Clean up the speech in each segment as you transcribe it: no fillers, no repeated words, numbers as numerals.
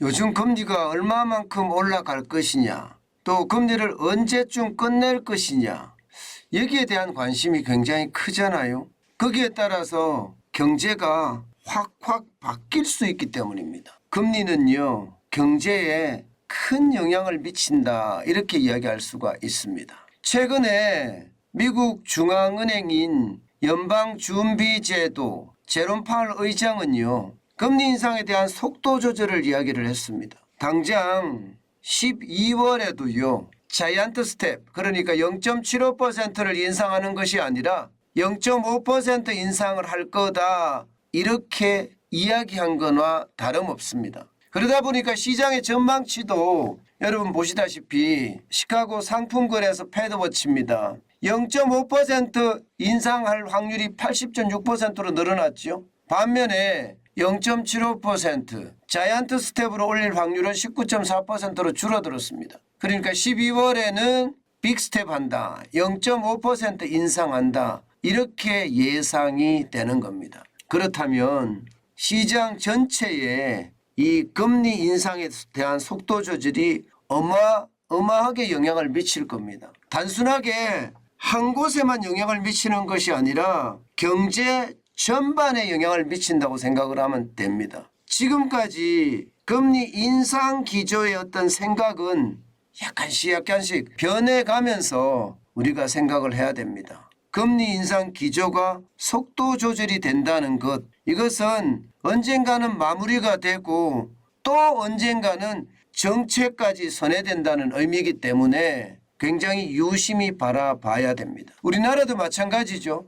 요즘 금리가 얼마만큼 올라갈 것이냐, 또 금리를 언제쯤 끝낼 것이냐, 여기에 대한 관심이 굉장히 크잖아요. 거기에 따라서 경제가 확확 바뀔 수 있기 때문입니다. 금리는요, 경제에 큰 영향을 미친다, 이렇게 이야기할 수가 있습니다. 최근에 미국 중앙은행인 연방준비제도 제롬 파월 의장은요, 금리 인상에 대한 속도 조절을 이야기를 했습니다. 당장 12월에도요. 자이언트 스텝, 그러니까 0.75%를 인상하는 것이 아니라 0.5% 인상을 할 거다, 이렇게 이야기한 거나 다름없습니다. 그러다 보니까 시장의 전망치도 여러분 보시다시피 시카고 상품거래소 패드워치입니다. 0.5% 인상할 확률이 80.6%로 늘어났죠. 반면에 0.75% 자이언트 스텝으로 올릴 확률은 19.4%로 줄어들었습니다. 그러니까 12월에는 빅 스텝 한다, 0.5% 인상한다, 이렇게 예상이 되는 겁니다. 그렇다면 시장 전체에 이 금리 인상에 대한 속도 조절이 어마어마하게 영향을 미칠 겁니다. 단순하게 한 곳에만 영향을 미치는 것이 아니라 경제 전반에 영향을 미친다고 생각을 하면 됩니다. 지금까지 금리 인상 기조의 어떤 생각은 약간씩 변해가면서 우리가 생각을 해야 됩니다. 금리 인상 기조가 속도 조절이 된다는 것, 이것은 언젠가는 마무리가 되고 또 언젠가는 정책까지 선회된다는 의미이기 때문에 굉장히 유심히 바라봐야 됩니다. 우리나라도 마찬가지죠.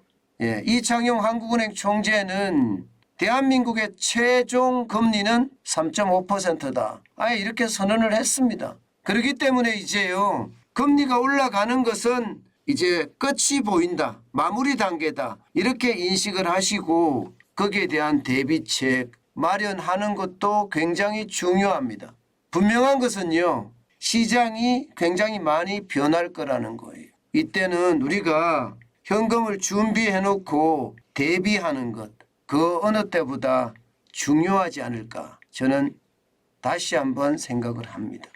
이창용 한국은행 총재는 대한민국의 최종 금리는 3.5%다. 아예 이렇게 선언을 했습니다. 그렇기 때문에 이제요, 금리가 올라가는 것은 이제 끝이 보인다, 마무리 단계다, 이렇게 인식을 하시고 거기에 대한 대비책 마련하는 것도 굉장히 중요합니다. 분명한 것은요, 시장이 굉장히 많이 변할 거라는 거예요. 이때는 우리가 현금을 준비해 놓고 대비하는 것, 그 어느 때보다 중요하지 않을까, 저는 다시 한번 생각을 합니다.